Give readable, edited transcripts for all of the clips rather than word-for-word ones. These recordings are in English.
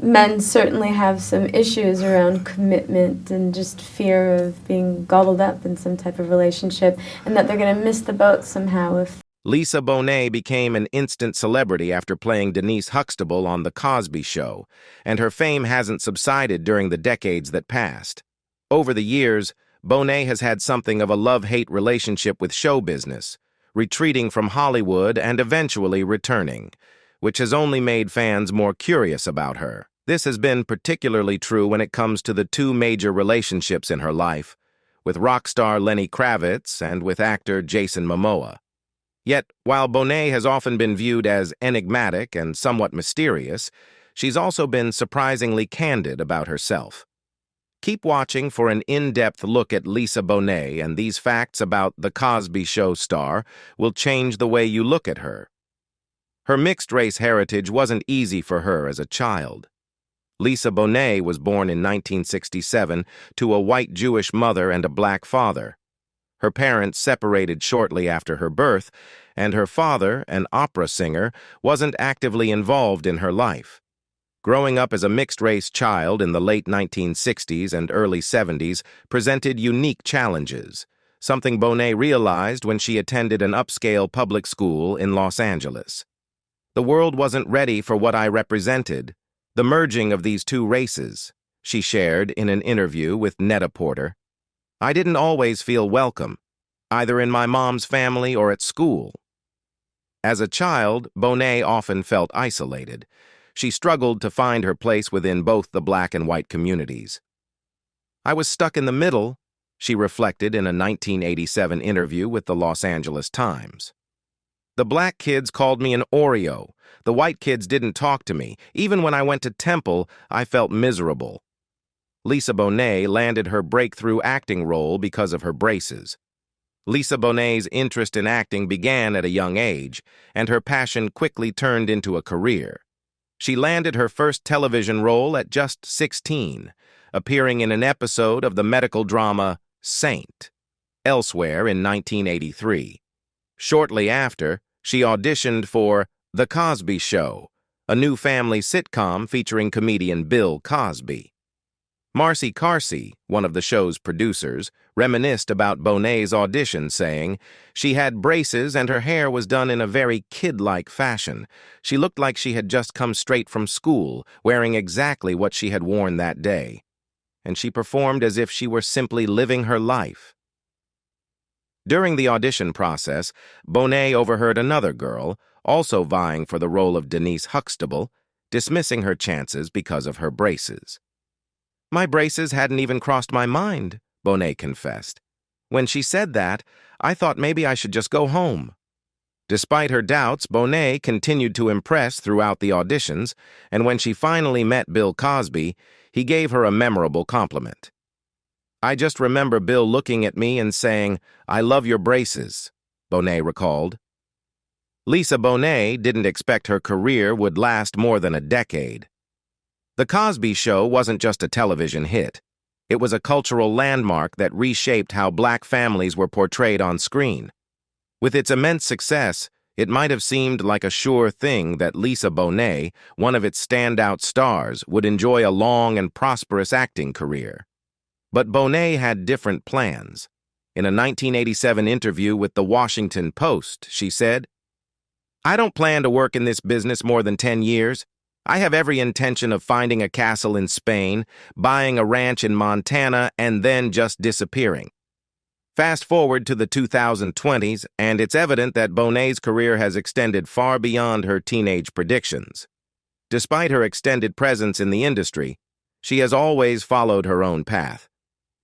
men certainly have some issues around commitment and just fear of being gobbled up in some type of relationship, and that they're going to miss the boat somehow if. Lisa Bonet became an instant celebrity after playing Denise Huxtable on The Cosby Show, and her fame hasn't subsided during the decades that passed. Over the years, Bonet has had something of a love-hate relationship with show business, retreating from Hollywood and eventually returning, which has only made fans more curious about her. This has been particularly true when it comes to the two major relationships in her life, with rock star Lenny Kravitz and with actor Jason Momoa. Yet, while Bonet has often been viewed as enigmatic and somewhat mysterious, she's also been surprisingly candid about herself. Keep watching for an in-depth look at Lisa Bonet, and these facts about The Cosby Show star will change the way you look at her. Her mixed-race heritage wasn't easy for her as a child. Lisa Bonet was born in 1967 to a white Jewish mother and a black father. Her parents separated shortly after her birth, and her father, an opera singer, wasn't actively involved in her life. Growing up as a mixed-race child in the late 1960s and early 70s presented unique challenges, something Bonet realized when she attended an upscale public school in Los Angeles. The world wasn't ready for what I represented, the merging of these two races, she shared in an interview with Net-a-Porter. I didn't always feel welcome, either in my mom's family or at school. As a child, Bonet often felt isolated. She struggled to find her place within both the black and white communities. I was stuck in the middle, she reflected in a 1987 interview with the Los Angeles Times. The black kids called me an Oreo. The white kids didn't talk to me. Even when I went to Temple, I felt miserable. Lisa Bonet landed her breakthrough acting role because of her braces. Lisa Bonet's interest in acting began at a young age, and her passion quickly turned into a career. She landed her first television role at just 16, appearing in an episode of the medical drama Saint, Elsewhere in 1983. Shortly after, she auditioned for The Cosby Show, a new family sitcom featuring comedian Bill Cosby. Marcy Carsey, one of the show's producers, reminisced about Bonet's audition, saying, "She had braces and her hair was done in a very kid-like fashion. She looked like she had just come straight from school, wearing exactly what she had worn that day. And she performed as if she were simply living her life." During the audition process, Bonet overheard another girl, also vying for the role of Denise Huxtable, dismissing her chances because of her braces. "My braces hadn't even crossed my mind," Bonet confessed. "When she said that, I thought maybe I should just go home." Despite her doubts, Bonet continued to impress throughout the auditions, and when she finally met Bill Cosby, he gave her a memorable compliment. "I just remember Bill looking at me and saying, 'I love your braces,'" Bonet recalled. Lisa Bonet didn't expect her career would last more than a decade. The Cosby Show wasn't just a television hit. It was a cultural landmark that reshaped how black families were portrayed on screen. With its immense success, it might have seemed like a sure thing that Lisa Bonet, one of its standout stars, would enjoy a long and prosperous acting career. But Bonet had different plans. In a 1987 interview with the Washington Post, she said, "I don't plan to work in this business more than 10 years. I have every intention of finding a castle in Spain, buying a ranch in Montana, and then just disappearing." Fast forward to the 2020s, and it's evident that Bonet's career has extended far beyond her teenage predictions. Despite her extended presence in the industry, she has always followed her own path.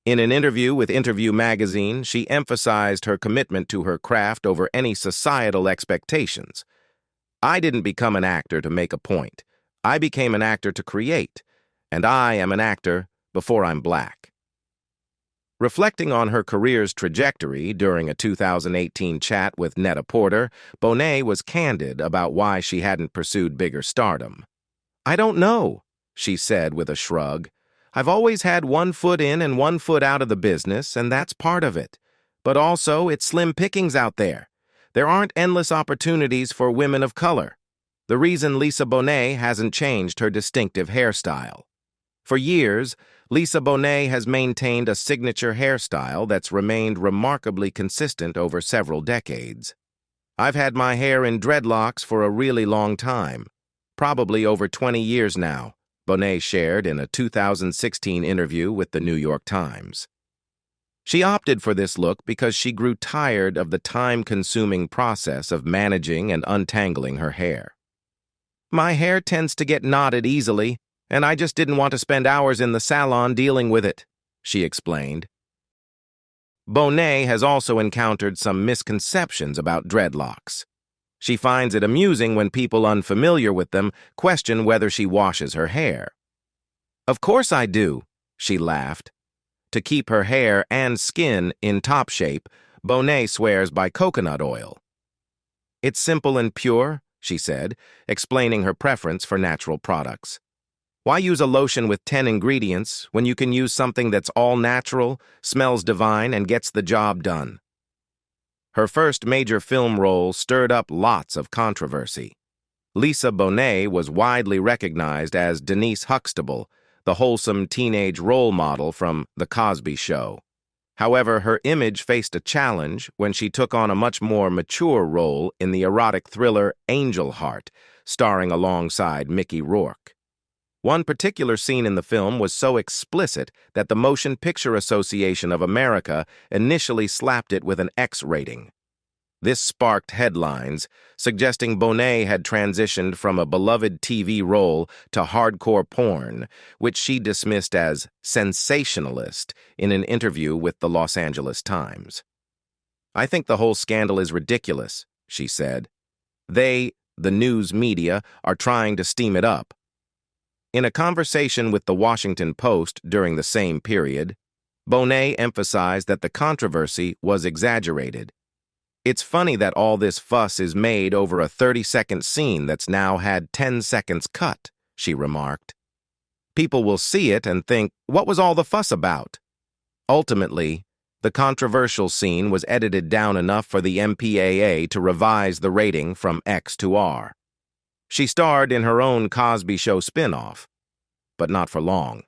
In an interview with Interview magazine, she emphasized her commitment to her craft over any societal expectations. "I didn't become an actor to make a point. I became an actor to create, and I am an actor before I'm black." Reflecting on her career's trajectory during a 2018 chat with Net-a-Porter, Bonet was candid about why she hadn't pursued bigger stardom. "I don't know," she said with a shrug. "I've always had one foot in and one foot out of the business, and that's part of it. But also, it's slim pickings out there. There aren't endless opportunities for women of color." The reason Lisa Bonet hasn't changed her distinctive hairstyle. For years, Lisa Bonet has maintained a signature hairstyle that's remained remarkably consistent over several decades. I've had my hair in dreadlocks for a really long time, probably over 20 years now, Bonet shared in a 2016 interview with the New York Times. She opted for this look because she grew tired of the time-consuming process of managing and untangling her hair. "My hair tends to get knotted easily, and I just didn't want to spend hours in the salon dealing with it," she explained. Bonet has also encountered some misconceptions about dreadlocks. She finds it amusing when people unfamiliar with them question whether she washes her hair. "Of course I do," she laughed. To keep her hair and skin in top shape, Bonet swears by coconut oil. "It's simple and pure," she said, explaining her preference for natural products. "Why use a lotion with 10 ingredients when you can use something that's all natural, smells divine, and gets the job done?" Her first major film role stirred up lots of controversy. Lisa Bonet was widely recognized as Denise Huxtable, the wholesome teenage role model from The Cosby Show. However, her image faced a challenge when she took on a much more mature role in the erotic thriller Angel Heart, starring alongside Mickey Rourke. One particular scene in the film was so explicit that the Motion Picture Association of America initially slapped it with an X rating. This sparked headlines, suggesting Bonet had transitioned from a beloved TV role to hardcore porn, which she dismissed as sensationalist in an interview with the Los Angeles Times. "I think the whole scandal is ridiculous," she said. "The news media, are trying to steam it up." In a conversation with the Washington Post during the same period, Bonet emphasized that the controversy was exaggerated. "It's funny that all this fuss is made over a 30-second scene that's now had 10 seconds cut," she remarked. "People will see it and think, what was all the fuss about?" Ultimately, the controversial scene was edited down enough for the MPAA to revise the rating from X to R. She starred in her own Cosby Show spin-off, but not for long.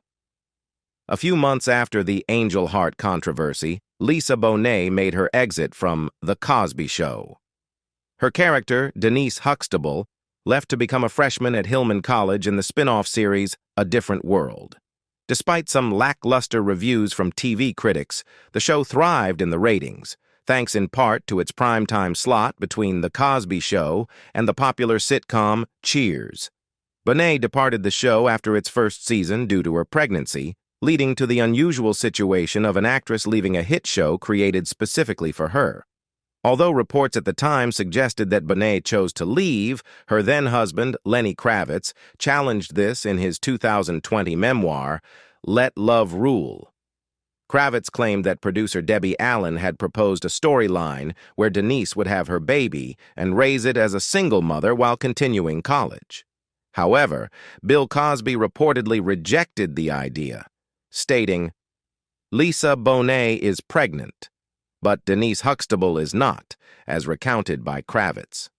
A few months after the Angel Heart controversy, Lisa Bonet made her exit from The Cosby Show. Her character, Denise Huxtable, left to become a freshman at Hillman College in the spin-off series A Different World. Despite some lackluster reviews from TV critics, the show thrived in the ratings, thanks in part to its primetime slot between The Cosby Show and the popular sitcom Cheers. Bonet departed the show after its first season due to her pregnancy, leading to the unusual situation of an actress leaving a hit show created specifically for her. Although reports at the time suggested that Bonet chose to leave, her then-husband, Lenny Kravitz, challenged this in his 2020 memoir, Let Love Rule. Kravitz claimed that producer Debbie Allen had proposed a storyline where Denise would have her baby and raise it as a single mother while continuing college. However, Bill Cosby reportedly rejected the idea, stating, "Lisa Bonet is pregnant, but Denise Huxtable is not," as recounted by Kravitz.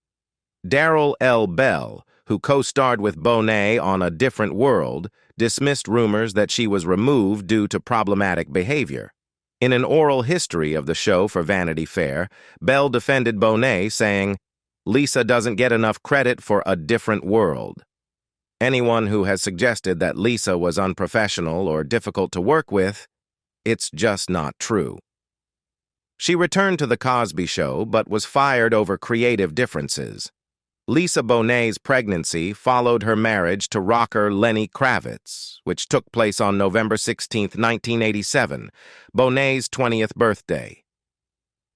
Daryl L. Bell, who co-starred with Bonet on A Different World, dismissed rumors that she was removed due to problematic behavior. In an oral history of the show for Vanity Fair, Bell defended Bonet, saying, "Lisa doesn't get enough credit for A Different World." Anyone who has suggested that Lisa was unprofessional or difficult to work with, it's just not true. She returned to The Cosby Show, but was fired over creative differences. Lisa Bonet's pregnancy followed her marriage to rocker Lenny Kravitz, which took place on November 16, 1987, Bonet's 20th birthday.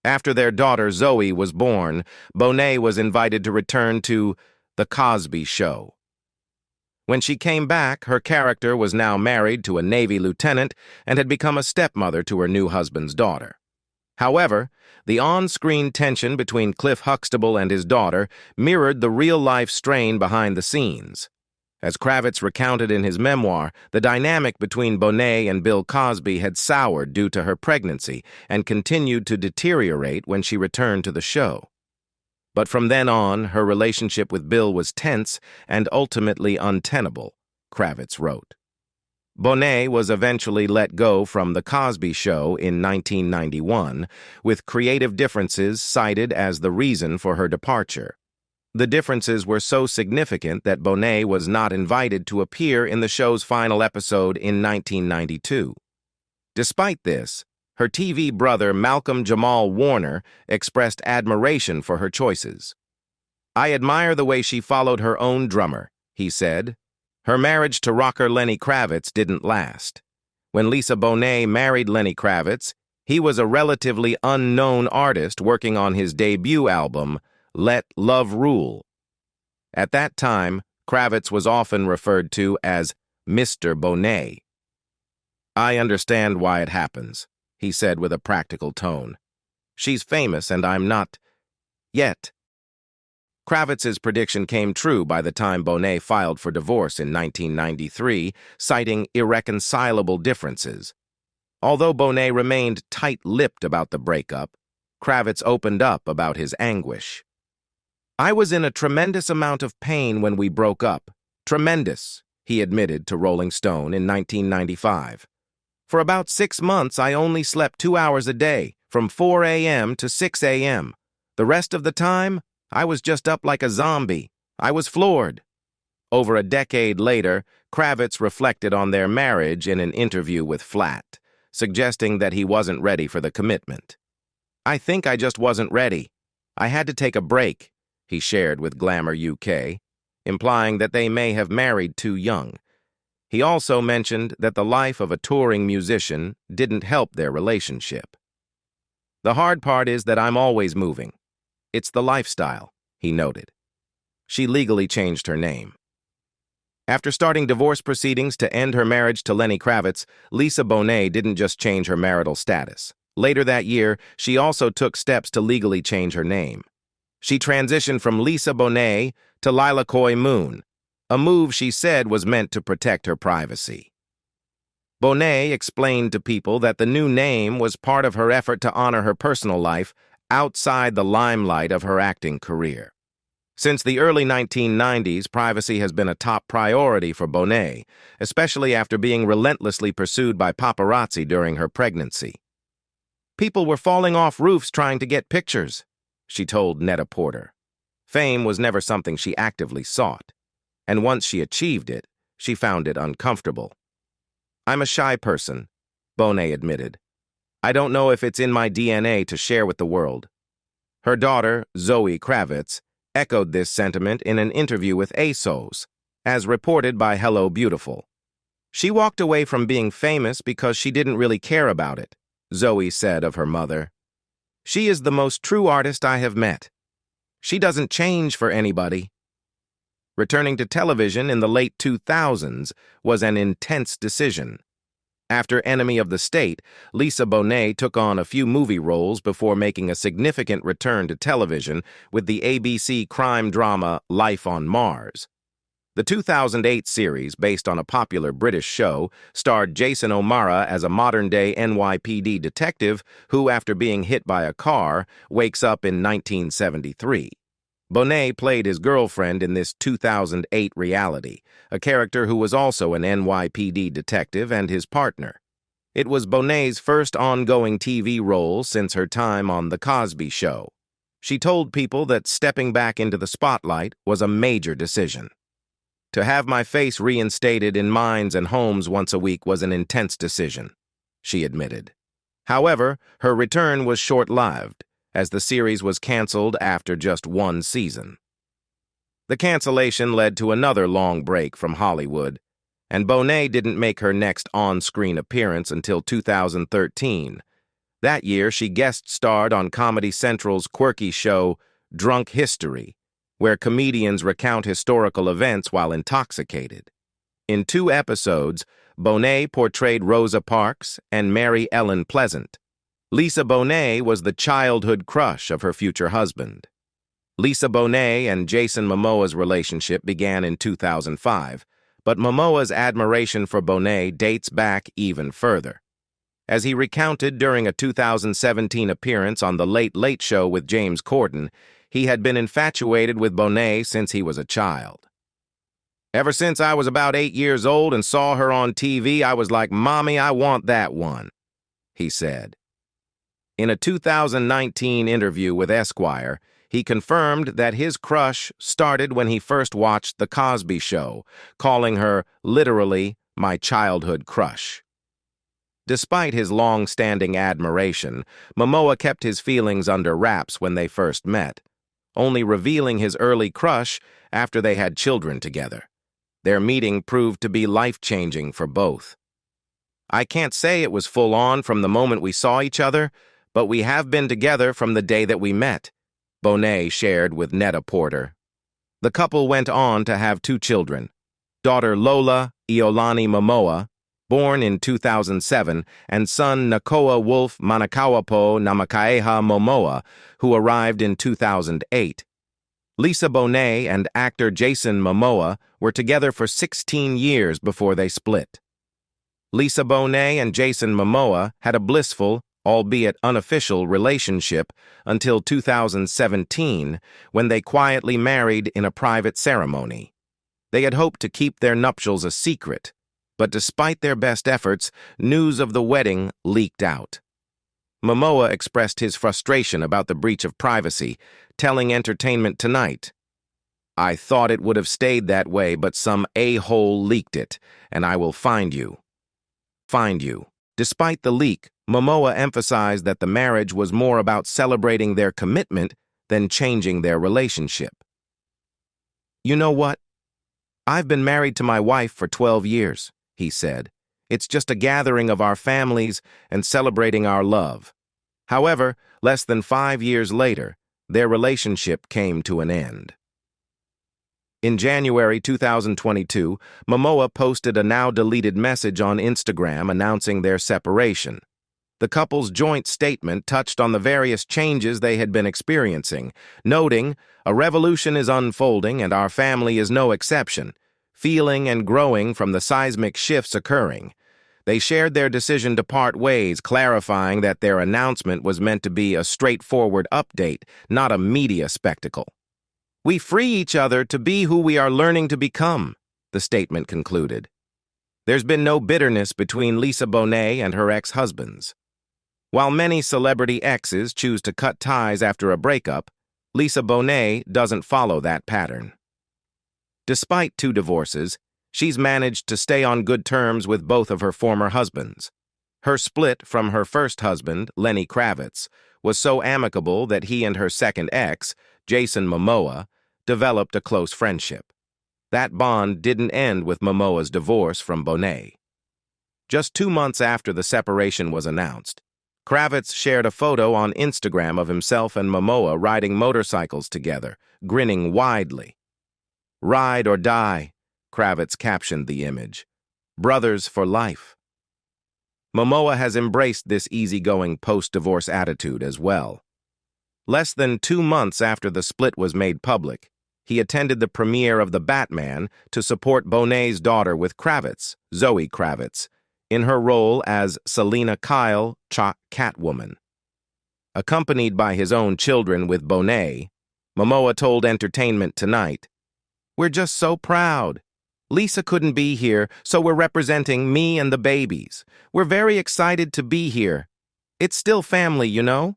After their daughter Zoe was born, Bonet was invited to return to The Cosby Show. When she came back, her character was now married to a Navy lieutenant and had become a stepmother to her new husband's daughter. However, the on-screen tension between Cliff Huxtable and his daughter mirrored the real-life strain behind the scenes. As Kravitz recounted in his memoir, the dynamic between Bonet and Bill Cosby had soured due to her pregnancy and continued to deteriorate when she returned to the show. But from then on, her relationship with Bill was tense and ultimately untenable, Kravitz wrote. Bonet was eventually let go from The Cosby Show in 1991, with creative differences cited as the reason for her departure. The differences were so significant that Bonet was not invited to appear in the show's final episode in 1992. Despite this, her TV brother Malcolm Jamal Warner expressed admiration for her choices. "I admire the way she followed her own drummer," he said. Her marriage to rocker Lenny Kravitz didn't last. When Lisa Bonet married Lenny Kravitz, he was a relatively unknown artist working on his debut album, Let Love Rule. At that time, Kravitz was often referred to as Mr. Bonet. "I understand why it happens," he said with a practical tone. "She's famous and I'm not yet." Kravitz's prediction came true by the time Bonet filed for divorce in 1993, citing irreconcilable differences. Although Bonet remained tight-lipped about the breakup, Kravitz opened up about his anguish. "I was in a tremendous amount of pain when we broke up. Tremendous," he admitted to Rolling Stone in 1995. "For about 6 months, I only slept 2 hours a day, from 4 a.m. to 6 a.m. The rest of the time, I was just up like a zombie. I was floored." Over a decade later, Kravitz reflected on their marriage in an interview with Flat, suggesting that he wasn't ready for the commitment. "I think I just wasn't ready. I had to take a break," he shared with Glamour UK, implying that they may have married too young. He also mentioned that the life of a touring musician didn't help their relationship. "The hard part is that I'm always moving. It's the lifestyle," he noted. She legally changed her name. After starting divorce proceedings to end her marriage to Lenny Kravitz, Lisa Bonet didn't just change her marital status. Later that year, she also took steps to legally change her name. She transitioned from Lisa Bonet to Lila Coy Moon, a move she said was meant to protect her privacy. Bonet explained to people that the new name was part of her effort to honor her personal life outside the limelight of her acting career. Since the early 1990s, privacy has been a top priority for Bonet, especially after being relentlessly pursued by paparazzi during her pregnancy. "People were falling off roofs trying to get pictures," she told Net-a-Porter. Fame was never something she actively sought, and once she achieved it, she found it uncomfortable. "I'm a shy person," Bonet admitted. "I don't know if it's in my DNA to share with the world." Her daughter, Zoe Kravitz, echoed this sentiment in an interview with ASOS, as reported by Hello Beautiful. "She walked away from being famous because she didn't really care about it," Zoe said of her mother. "She is the most true artist I have met. She doesn't change for anybody." Returning to television in the late 2000s was an intense decision. After Enemy of the State, Lisa Bonet took on a few movie roles before making a significant return to television with the ABC crime drama Life on Mars. The 2008 series, based on a popular British show, starred Jason Momoa as a modern-day NYPD detective who, after being hit by a car, wakes up in 1973. Bonet played his girlfriend in this 2008 reality, a character who was also an NYPD detective and his partner. It was Bonet's first ongoing TV role since her time on The Cosby Show. She told people that stepping back into the spotlight was a major decision. "To have my face reinstated in minds and homes once a week was an intense decision," she admitted. However, her return was short-lived, as the series was canceled after just 1 season. The cancellation led to another long break from Hollywood, and Bonet didn't make her next on-screen appearance until 2013. That year, she guest-starred on Comedy Central's quirky show, Drunk History, where comedians recount historical events while intoxicated. In 2 episodes, Bonet portrayed Rosa Parks and Mary Ellen Pleasant. Lisa Bonet was the childhood crush of her future husband. Lisa Bonet and Jason Momoa's relationship began in 2005, but Momoa's admiration for Bonet dates back even further. As he recounted during a 2017 appearance on The Late Late Show with James Corden, he had been infatuated with Bonet since he was a child. "Ever since I was about 8 years old and saw her on TV, I was like, 'Mommy, I want that one,'" he said. In a 2019 interview with Esquire, he confirmed that his crush started when he first watched The Cosby Show, calling her, literally, "my childhood crush." Despite his long-standing admiration, Momoa kept his feelings under wraps when they first met, only revealing his early crush after they had children together. Their meeting proved to be life-changing for both. "I can't say it was full-on from the moment we saw each other, but we have been together from the day that we met," Bonet shared with Net-a-Porter. The couple went on to have 2 children, daughter Lola Iolani Momoa, born in 2007, and son Nakoa Wolf Manakawapo Namakaeha Momoa, who arrived in 2008. Lisa Bonet and actor Jason Momoa were together for 16 years before they split. Lisa Bonet and Jason Momoa had a blissful, albeit unofficial, relationship until 2017, when they quietly married in a private ceremony. They had hoped to keep their nuptials a secret, but despite their best efforts, news of the wedding leaked out. Momoa expressed his frustration about the breach of privacy, telling Entertainment Tonight, "I thought it would have stayed that way, but some a-hole leaked it, and I will find you." Find you. Despite the leak, Momoa emphasized that the marriage was more about celebrating their commitment than changing their relationship. "You know what? I've been married to my wife for 12 years, he said. "It's just a gathering of our families and celebrating our love." However, less than 5 years later, their relationship came to an end. In January 2022, Momoa posted a now-deleted message on Instagram announcing their separation. The couple's joint statement touched on the various changes they had been experiencing, noting, "A revolution is unfolding and our family is no exception, feeling and growing from the seismic shifts occurring." They shared their decision to part ways, clarifying that their announcement was meant to be a straightforward update, not a media spectacle. "We free each other to be who we are learning to become," the statement concluded. There's been no bitterness between Lisa Bonet and her ex-husbands. While many celebrity exes choose to cut ties after a breakup, Lisa Bonet doesn't follow that pattern. Despite 2 divorces, she's managed to stay on good terms with both of her former husbands. Her split from her first husband, Lenny Kravitz, was so amicable that he and her second ex, Jason Momoa, developed a close friendship. That bond didn't end with Momoa's divorce from Bonet. Just 2 months after the separation was announced, Kravitz shared a photo on Instagram of himself and Momoa riding motorcycles together, grinning widely. "Ride or die," Kravitz captioned the image. "Brothers for life." Momoa has embraced this easygoing post-divorce attitude as well. Less than 2 months after the split was made public, he attended the premiere of The Batman to support Bonet's daughter with Kravitz, Zoe Kravitz, in her role as Selina Kyle, Catwoman. Accompanied by his own children with Bonet, Momoa told Entertainment Tonight, "We're just so proud. Lisa couldn't be here, so we're representing me and the babies. We're very excited to be here. It's still family, you know?"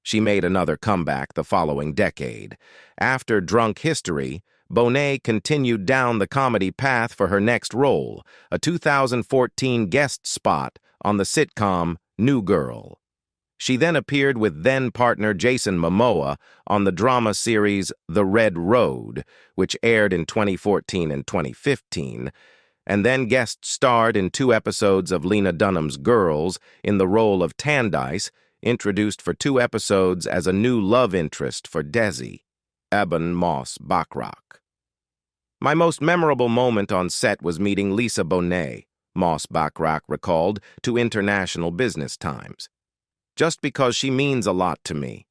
She made another comeback the following decade. After Drunk History, Bonet continued down the comedy path for her next role, a 2014 guest spot on the sitcom New Girl. She then appeared with then-partner Jason Momoa on the drama series The Red Road, which aired in 2014 and 2015, and then guest-starred in 2 episodes of Lena Dunham's Girls in the role of Tandice, introduced for 2 episodes as a new love interest for Desi, Ebon Moss-Bachrach. "My most memorable moment on set was meeting Lisa Bonet," Moss-Bachrach recalled to International Business Times. "Just because she means a lot to me."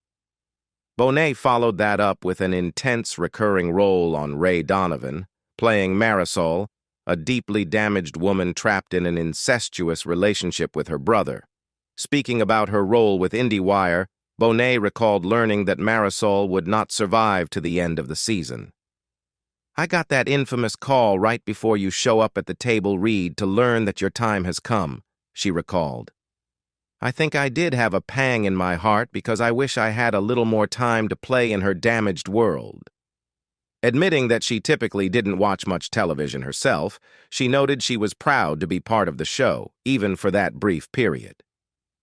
Bonet followed that up with an intense recurring role on Ray Donovan, playing Marisol, a deeply damaged woman trapped in an incestuous relationship with her brother. Speaking about her role with IndieWire, Bonet recalled learning that Marisol would not survive to the end of the season. "I got that infamous call right before you show up at the table read to learn that your time has come," she recalled. "I think I did have a pang in my heart because I wish I had a little more time to play in her damaged world." Admitting that she typically didn't watch much television herself, she noted she was proud to be part of the show, even for that brief period.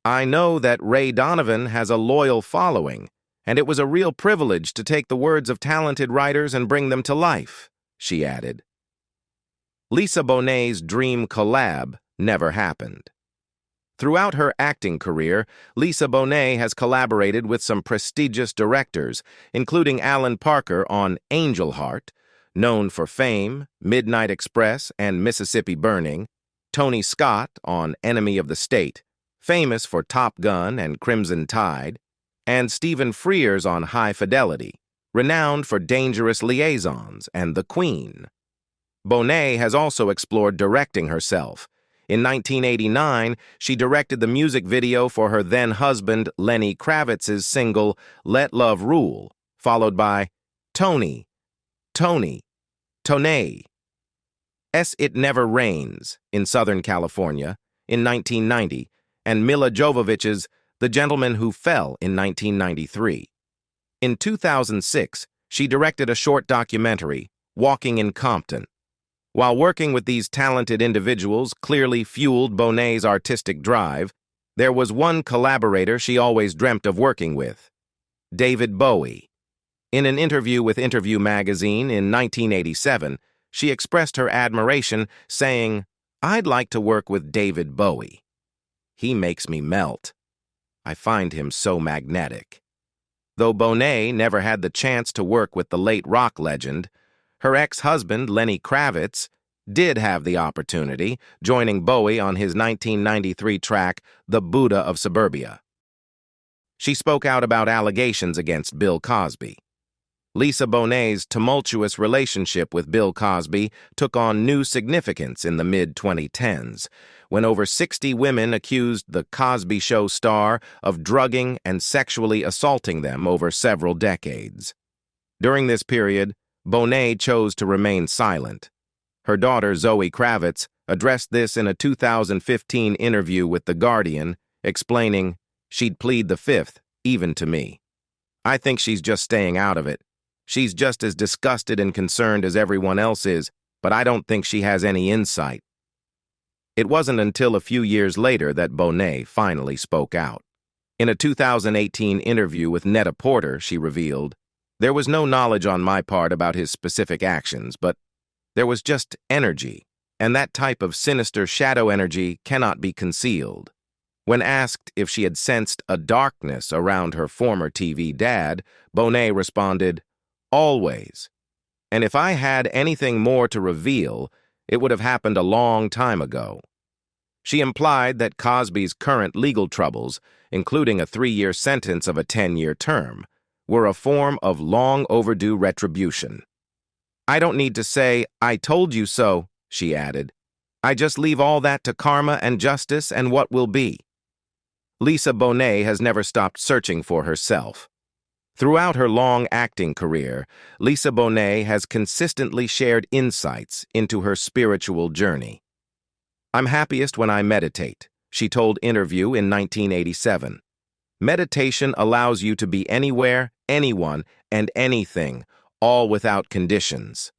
"I know that Ray Donovan has a loyal following, and it was a real privilege to take the words of talented writers and bring them to life," she added. Lisa Bonet's dream collab never happened. Throughout her acting career, Lisa Bonet has collaborated with some prestigious directors, including Alan Parker on Angel Heart, known for Fame, Midnight Express, and Mississippi Burning, Tony Scott on Enemy of the State, famous for Top Gun and Crimson Tide, and Stephen Frears on High Fidelity, renowned for Dangerous Liaisons and The Queen. Bonet has also explored directing herself. In 1989, she directed the music video for her then-husband Lenny Kravitz's single Let Love Rule, followed by Tony, Toney, It Never Rains in Southern California in 1990, and Milla Jovovich's The Gentleman Who Fell in 1993. In 2006, she directed a short documentary, Walking in Compton. While working with these talented individuals clearly fueled Bonet's artistic drive, there was one collaborator she always dreamt of working with: David Bowie. In an interview with Interview magazine in 1987, she expressed her admiration, saying, "I'd like to work with David Bowie. He makes me melt. I find him so magnetic." Though Bonet never had the chance to work with the late rock legend, her ex-husband, Lenny Kravitz, did have the opportunity, joining Bowie on his 1993 track, The Buddha of Suburbia. She spoke out about allegations against Bill Cosby. Lisa Bonet's tumultuous relationship with Bill Cosby took on new significance in the mid-2010s, when over 60 women accused the Cosby Show star of drugging and sexually assaulting them over several decades. During this period, Bonet chose to remain silent. Her daughter, Zoe Kravitz, addressed this in a 2015 interview with The Guardian, explaining, "She'd plead the fifth, even to me. I think she's just staying out of it. She's just as disgusted and concerned as everyone else is, but I don't think she has any insight." It wasn't until a few years later that Bonet finally spoke out. In a 2018 interview with Net-a-Porter, she revealed, "There was no knowledge on my part about his specific actions, but there was just energy, and that type of sinister shadow energy cannot be concealed." When asked if she had sensed a darkness around her former TV dad, Bonet responded, "Always. And if I had anything more to reveal, it would have happened a long time ago." She implied that Cosby's current legal troubles, including a 3-year sentence of a 10-year term, were a form of long-overdue retribution. "I don't need to say, 'I told you so,'" she added. "I just leave all that to karma and justice and what will be." Lisa Bonet has never stopped searching for herself. Throughout her long acting career, Lisa Bonet has consistently shared insights into her spiritual journey. "I'm happiest when I meditate," she told Interview in 1987. "Meditation allows you to be anywhere, anyone, and anything, all without conditions."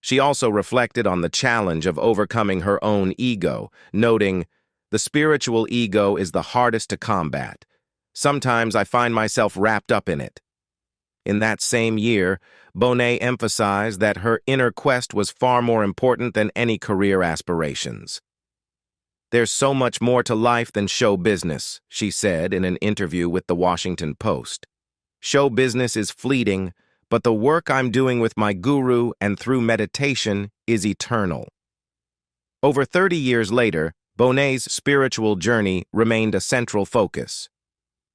She also reflected on the challenge of overcoming her own ego, noting, "The spiritual ego is the hardest to combat. Sometimes I find myself wrapped up in it." In that same year, Bonet emphasized that her inner quest was far more important than any career aspirations. "There's so much more to life than show business," she said in an interview with The Washington Post. "Show business is fleeting, but the work I'm doing with my guru and through meditation is eternal." Over 30 years later, Bonet's spiritual journey remained a central focus.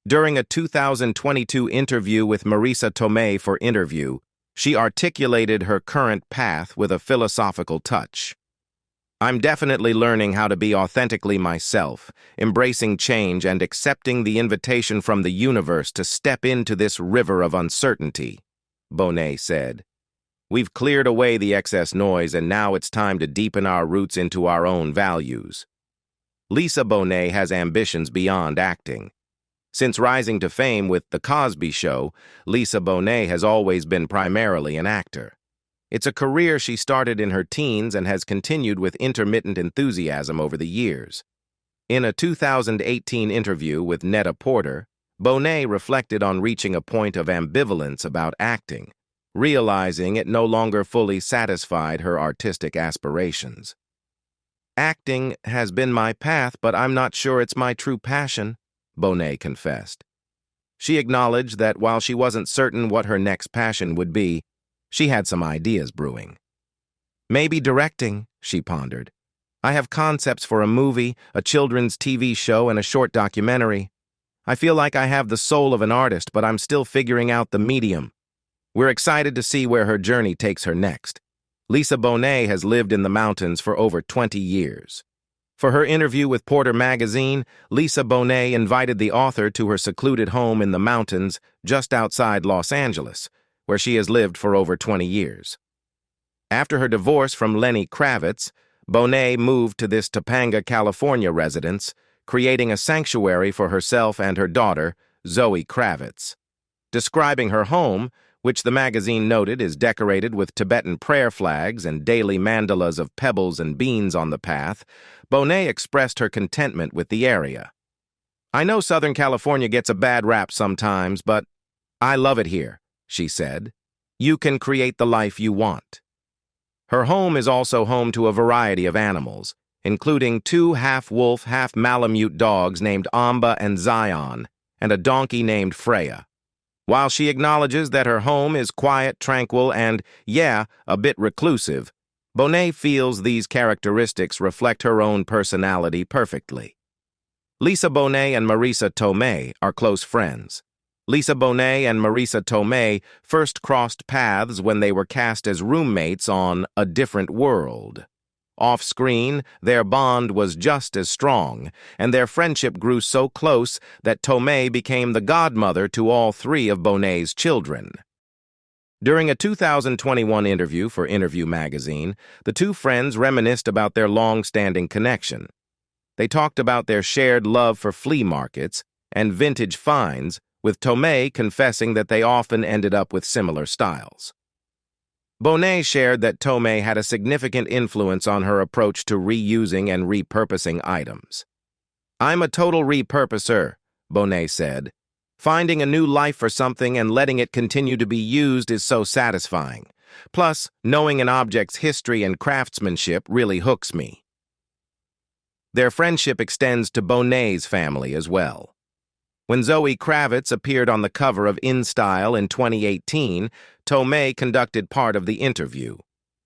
During a 2022 interview with Marisa Tomei for Interview, she articulated her current path with a philosophical touch. I'm definitely learning how to be authentically myself, embracing change and accepting the invitation from the universe to step into this river of uncertainty, Bonet said. We've cleared away the excess noise and now it's time to deepen our roots into our own values. Lisa Bonet has ambitions beyond acting. Since rising to fame with The Cosby Show, Lisa Bonet has always been primarily an actor. It's a career she started in her teens and has continued with intermittent enthusiasm over the years. In a 2018 interview with Netta Porter, Bonet reflected on reaching a point of ambivalence about acting, realizing it no longer fully satisfied her artistic aspirations. Acting has been my path, but I'm not sure it's my true passion, Bonet confessed. She acknowledged that while she wasn't certain what her next passion would be, she had some ideas brewing. Maybe directing, she pondered. I have concepts for a movie, a children's TV show, and a short documentary. I feel like I have the soul of an artist, but I'm still figuring out the medium. We're excited to see where her journey takes her next. Lisa Bonet has lived in the mountains for over 20 years. For her interview with Porter magazine, Lisa Bonet invited the author to her secluded home in the mountains just outside Los Angeles, where she has lived for over 20 years. After her divorce from Lenny Kravitz, Bonet moved to this Topanga, California residence, creating a sanctuary for herself and her daughter, Zoe Kravitz. Describing her home, which the magazine noted is decorated with Tibetan prayer flags and daily mandalas of pebbles and beans on the path, Bonet expressed her contentment with the area. I know Southern California gets a bad rap sometimes, but I love it here, she said. You can create the life you want. Her home is also home to a variety of animals, including 2 half-wolf, half-malamute dogs named Amba and Zion, and a donkey named Freya. While she acknowledges that her home is quiet, tranquil, and, a bit reclusive, Bonet feels these characteristics reflect her own personality perfectly. Lisa Bonet and Marisa Tomei are close friends. Lisa Bonet and Marisa Tomei first crossed paths when they were cast as roommates on A Different World. Off-screen, their bond was just as strong, and their friendship grew so close that Tomei became the godmother to all 3 of Bonet's children. During a 2021 interview for Interview magazine, the 2 friends reminisced about their long-standing connection. They talked about their shared love for flea markets and vintage finds, with Tomei confessing that they often ended up with similar styles. Bonet shared that Tomei had a significant influence on her approach to reusing and repurposing items. I'm a total repurposer, Bonet said. Finding a new life for something and letting it continue to be used is so satisfying. Plus, knowing an object's history and craftsmanship really hooks me. Their friendship extends to Bonet's family as well. When Zoe Kravitz appeared on the cover of InStyle in 2018, Tomei conducted part of the interview.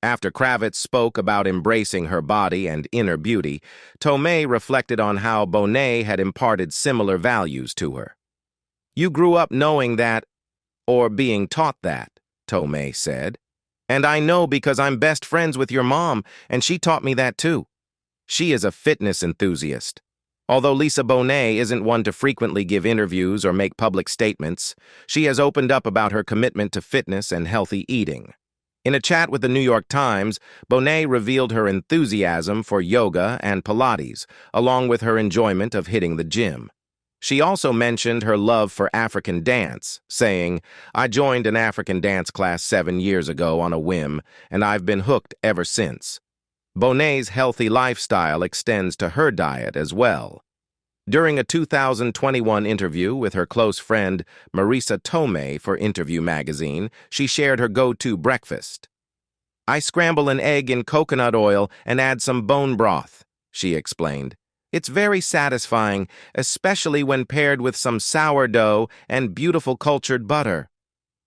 After Kravitz spoke about embracing her body and inner beauty, Tomei reflected on how Bonet had imparted similar values to her. You grew up knowing that, or being taught that, Tomei said. And I know because I'm best friends with your mom, and she taught me that too. She is a fitness enthusiast. Although Lisa Bonet isn't one to frequently give interviews or make public statements, she has opened up about her commitment to fitness and healthy eating. In a chat with the New York Times, Bonet revealed her enthusiasm for yoga and Pilates, along with her enjoyment of hitting the gym. She also mentioned her love for African dance, saying, I joined an African dance class 7 years ago on a whim, and I've been hooked ever since. Bonet's healthy lifestyle extends to her diet as well. During a 2021 interview with her close friend Marisa Tomei for Interview magazine, she shared her go-to breakfast. I scramble an egg in coconut oil and add some bone broth, she explained. It's very satisfying, especially when paired with some sourdough and beautiful cultured butter.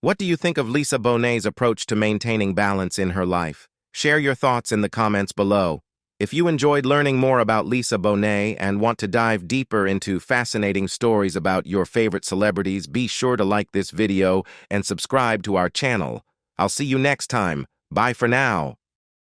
What do you think of Lisa Bonet's approach to maintaining balance in her life? Share your thoughts in the comments below. If you enjoyed learning more about Lisa Bonet and want to dive deeper into fascinating stories about your favorite celebrities, be sure to like this video and subscribe to our channel. I'll see you next time. Bye for now.